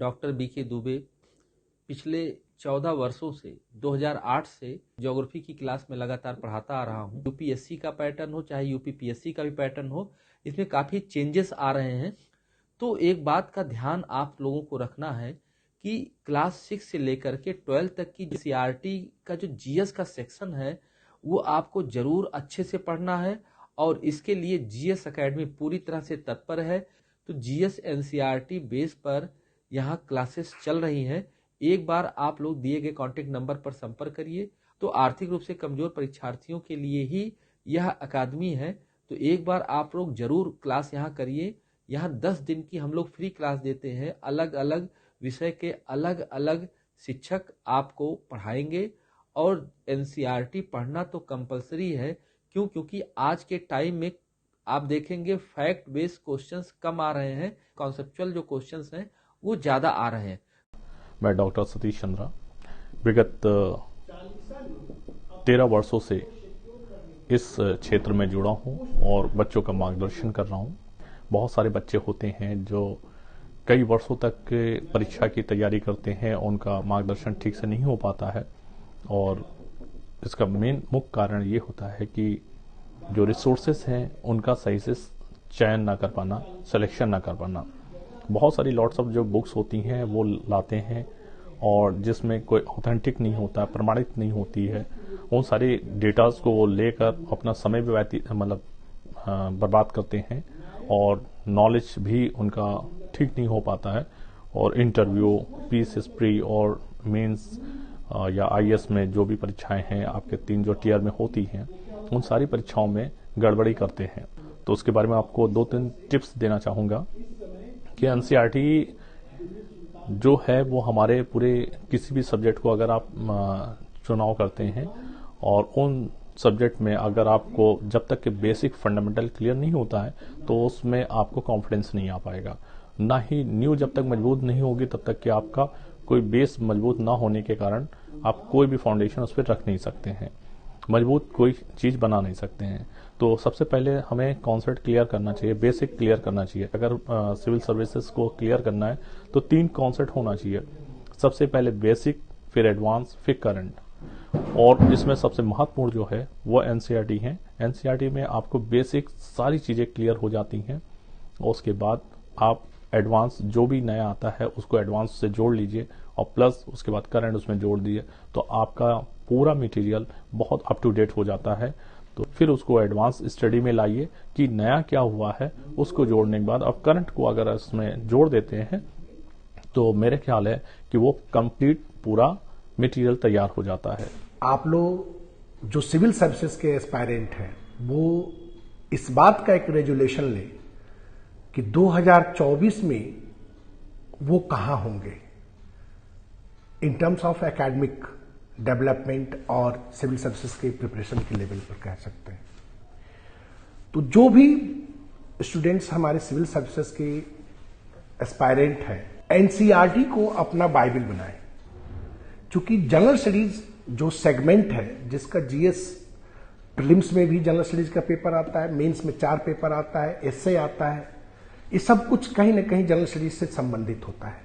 Doctor BK Dubey पिछले 14 वर्षों से 2008 से ज्योग्राफी की क्लास में लगातार पढ़ाता आ रहा हूँ। यूपीएससी का पैटर्न हो चाहे यूपीपीएससी का भी पैटर्न हो, इसमें काफ़ी चेंजेस आ रहे हैं। तो एक बात का ध्यान आप लोगों को रखना है कि क्लास 6 से लेकर के 12 तक की सीआरटी का जो जीएस का सेक्शन है वो आपको जरूर अच्छे से पढ़ना है, और इसके लिए जीएस एकेडमी पूरी तरह से तत्पर है। तो जीएस एनसीईआरटी बेस पर यहाँ क्लासेस चल रही हैं। एक बार आप लोग दिए गए कॉन्टेक्ट नंबर पर संपर्क करिए। तो आर्थिक रूप से कमजोर परीक्षार्थियों के लिए ही यह अकादमी है, तो एक बार आप लोग जरूर क्लास यहाँ करिए। यहाँ 10 दिन की हम लोग फ्री क्लास देते हैं। अलग अलग विषय के अलग अलग शिक्षक आपको पढ़ाएंगे, और एनसीईआरटी पढ़ना तो कंपलसरी है। क्योंकि आज के टाइम में आप देखेंगे फैक्ट बेस्ड क्वेश्चंस कम आ रहे हैं, कॉन्सेप्चुअल जो क्वेश्चंस हैं वो ज़्यादा आ रहे हैं। मैं डॉक्टर सतीश चंद्रा विगत 13 वर्षों से इस क्षेत्र में जुड़ा हूं और बच्चों का मार्गदर्शन कर रहा हूं। बहुत सारे बच्चे होते हैं जो कई वर्षों तक परीक्षा की तैयारी करते हैं, उनका मार्गदर्शन ठीक से नहीं हो पाता है, और इसका मेन मुख्य कारण ये होता है कि जो रिसोर्सेस हैं उनका सही से चयन ना कर पाना, सिलेक्शन ना कर पाना। बहुत सारी लॉट्स ऑफ जो बुक्स होती हैं वो लाते हैं और जिसमें कोई ऑथेंटिक नहीं होता, प्रमाणित नहीं होती है, उन सारी डेटाज को वो लेकर अपना समय भी बर्बाद करते हैं, और नॉलेज भी उनका ठीक नहीं हो पाता है। और इंटरव्यू, पीस हिस्ट्री और मेंस या आईएएस में जो भी परीक्षाएं हैं आपके 3 जो टीयर में होती हैं, उन सारी परीक्षाओं में गड़बड़ी करते हैं। तो उसके बारे में आपको 2-3 टिप्स देना चाहूँगा कि एनसीईआरटी जो है वो हमारे पूरे किसी भी सब्जेक्ट को अगर आप चुनाव करते हैं, और उन सब्जेक्ट में अगर आपको जब तक कि बेसिक फंडामेंटल क्लियर नहीं होता है तो उसमें आपको कॉन्फिडेंस नहीं आ पाएगा। ना ही न्यू जब तक मजबूत नहीं होगी तब तक कि आपका कोई बेस मजबूत ना होने के कारण आप कोई भी फाउंडेशन उस पर रख नहीं सकते हैं, मजबूत कोई चीज बना नहीं सकते हैं। तो सबसे पहले हमें कॉन्सेप्ट क्लियर करना चाहिए, बेसिक क्लियर करना चाहिए। अगर सिविल सर्विसेज को क्लियर करना है तो 3 कॉन्सेप्ट होना चाहिए। सबसे पहले बेसिक, फिर एडवांस, फिर करंट। और इसमें सबसे महत्वपूर्ण जो है वो एनसीईआरटी है। एनसीईआरटी में आपको बेसिक सारी चीजें क्लियर हो जाती हैं, और उसके बाद आप एडवांस जो भी नया आता है उसको एडवांस से जोड़ लीजिए, और प्लस उसके बाद करंट उसमें जोड़ दिए, तो आपका पूरा मटेरियल बहुत अप टू डेट हो जाता है। तो फिर उसको एडवांस स्टडी में लाइए कि नया क्या हुआ है, उसको जोड़ने के बाद अब करंट को अगर इसमें जोड़ देते हैं तो मेरे ख्याल है कि वो कंप्लीट पूरा मटेरियल तैयार हो जाता है। आप लोग जो सिविल सर्विसेज के एस्पायरेंट हैं वो इस बात का एक रेजुलेशन ले कि 2024 में वो कहां होंगे in terms of academic development और सिविल सर्विसेज के प्रिपरेशन के लेवल पर कह सकते हैं। तो जो भी स्टूडेंट्स हमारे सिविल सर्विसेज के एस्पायरेंट हैं, एनसीईआरटी को अपना बाइबल बनाएं। चूंकि जनरल स्टडीज जो सेगमेंट है, जिसका जीएस प्रीलिम्स में भी जनरल स्टडीज का पेपर आता है, मेंस में 4 पेपर आता है, एसए आता है, ये सब कुछ कहीं ना कहीं जनरल स्टडीज से संबंधित होता है।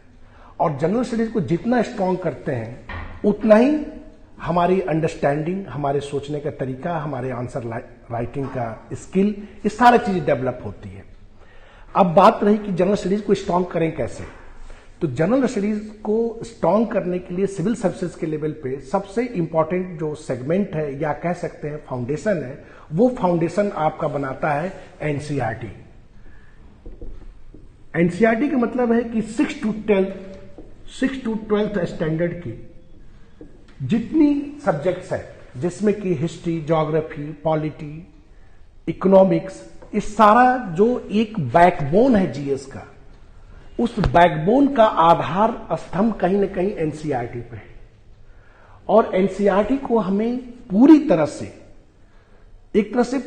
और जनरल स्टडीज को जितना स्ट्रांग करते हैं उतना ही हमारी अंडरस्टैंडिंग, हमारे सोचने का तरीका, हमारे आंसर राइटिंग का स्किल, ये सारी चीजें डेवलप होती है। अब बात रही कि जनरल स्टडीज को स्ट्रांग करें कैसे। तो जनरल स्टडीज को स्ट्रांग करने के लिए सिविल सर्विसेज के लेवल पे सबसे इंपॉर्टेंट जो सेगमेंट है या कह सकते हैं फाउंडेशन है, वो फाउंडेशन आपका बनाता है एनसीईआरटी। एनसीईआरटी का मतलब है कि 6 to 12th स्टैंडर्ड की जितनी सब्जेक्ट्स है, जिसमें कि हिस्ट्री, ज्योग्राफी, पॉलिटी, इकोनॉमिक्स, इस सारा जो एक बैकबोन है जीएस का, उस बैकबोन का आधार स्तंभ कहीं ना कहीं एनसीईआरटी पे है। और एनसीईआरटी को हमें पूरी तरह से, एक तरह से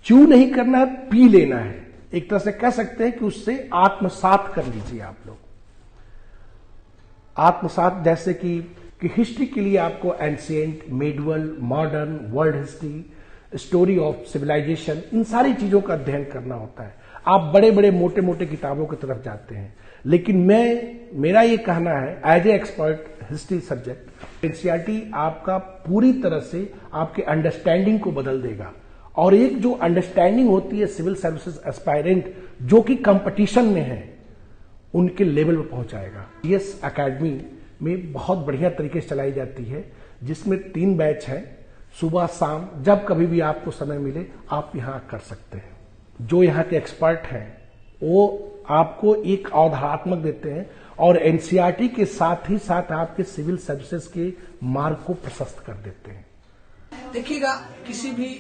च्यू नहीं करना है, पी लेना है। एक तरह से कह सकते हैं कि उससे आत्मसात कर लीजिए आप लोग। आत्मसात जैसे कि हिस्ट्री के लिए आपको ancient, medieval, modern, world history, story of civilisation, इन सारी चीजों का अध्ययन करना होता है। आप बड़े बड़े मोटे मोटे किताबों की तरफ जाते हैं। लेकिन मेरा ये कहना है as a expert history subject, NCERT आपका पूरी तरह से आपके अंडरस्टैंडिंग को बदल देगा। और एक जो अंडरस्टैंडिंग होती है सिविल सर्विसेज एस्पायरेंट जो कि कंपटीशन में है, उनके लेवल पर पहुंचाएगा। जीएस एकेडमी में बहुत बढ़िया तरीके से चलाई जाती है, जिसमें 3 बैच है, सुबह शाम, जब कभी भी आपको समय मिले आप यहां कर सकते हैं। जो यहाँ के एक्सपर्ट हैं वो आपको एक अवधारणात्मक देते हैं और एनसीईआरटी के साथ ही साथ आपके सिविल सर्विसेज के मार्ग को प्रशस्त कर देते हैं। देखिएगा, किसी भी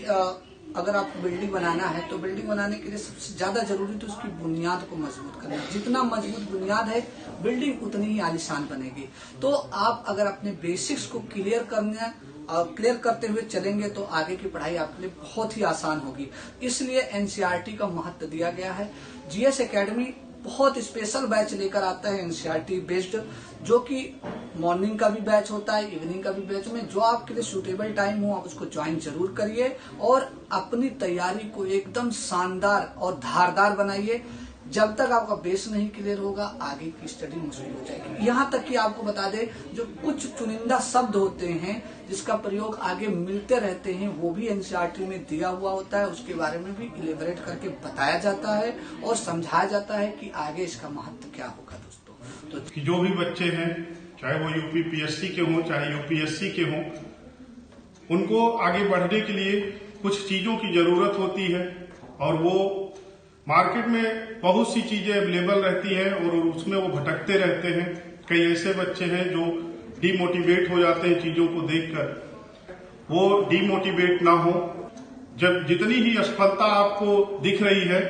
अगर आपको बिल्डिंग बनाना है तो बिल्डिंग बनाने के लिए सबसे ज्यादा जरूरी तो उसकी बुनियाद को मजबूत करना है। जितना मजबूत बुनियाद है बिल्डिंग उतनी ही आलीशान बनेगी। तो आप अगर अपने बेसिक्स को क्लियर करते हुए चलेंगे तो आगे की पढ़ाई आपके लिए बहुत ही आसान होगी। इसलिए एनसीईआरटी का महत्व दिया गया है। जीएस एकेडमी बहुत स्पेशल बैच लेकर आता है एनसीईआरटी बेस्ड, जो कि मॉर्निंग का भी बैच होता है, इवनिंग का भी बैच में। जो आपके लिए सूटेबल टाइम हो आप उसको ज्वाइन जरूर करिए और अपनी तैयारी को एकदम शानदार और धारदार बनाइए। जब तक आपका बेस नहीं क्लियर होगा आगे की स्टडी मुश्किल हो जाएगी। यहाँ तक कि आपको बता दें, जो कुछ चुनिंदा शब्द होते हैं जिसका प्रयोग आगे मिलते रहते हैं वो भी एनसीईआरटी में दिया हुआ होता है। उसके बारे में भी इलेबोरेट करके बताया जाता है और समझाया जाता है कि आगे इसका महत्व क्या होगा। दोस्तों, तो जो भी बच्चे हैं, चाहे वो यूपीपीएससी के हों चाहे यूपीएससी के हों, उनको आगे बढ़ने के लिए कुछ चीजों की जरूरत होती है और वो मार्केट में बहुत सी चीजें अवेलेबल रहती हैं और उसमें वो भटकते रहते हैं। कई ऐसे बच्चे हैं जो डीमोटिवेट हो जाते हैं चीजों को देखकर। वो डीमोटिवेट ना हो। जब जितनी ही असफलता आपको दिख रही है,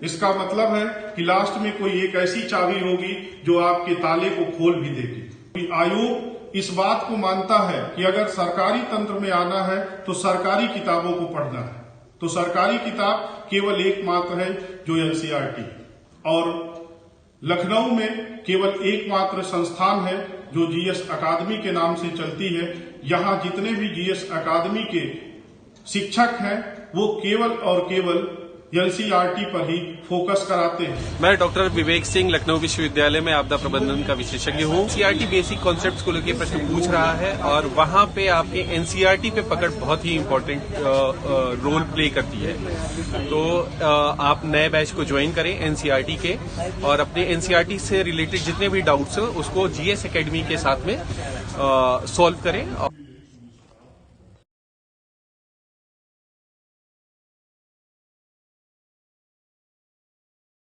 इसका मतलब है कि लास्ट में कोई एक ऐसी चाबी होगी जो आपके ताले को खोल भी देगी। आयोग इस बात को मानता है कि अगर सरकारी तंत्र में आना है तो सरकारी किताबों को पढ़ना है। तो सरकारी किताब केवल एकमात्र है जो एनसीईआरटी, और लखनऊ में केवल एकमात्र संस्थान है जो जीएस अकादमी के नाम से चलती है। यहाँ जितने भी जीएस अकादमी के शिक्षक हैं वो केवल और केवल एनसीईआरटी पर ही फोकस कराते हैं। मैं डॉक्टर विवेक सिंह लखनऊ विश्वविद्यालय में आपदा प्रबंधन का विशेषज्ञ हूँ। एनसीईआरटी बेसिक कॉन्सेप्ट्स को लेकर प्रश्न पूछ रहा है और वहाँ पे आपके एनसीईआरटी पे पकड़ बहुत ही इम्पोर्टेंट रोल प्ले करती है। तो आप नए बैच को ज्वाइन करें एनसीईआरटी के और अपने एनसीईआरटी से रिलेटेड जितने भी डाउट्स हैं उसको जीएस एकेडमी के साथ में सॉल्व करें।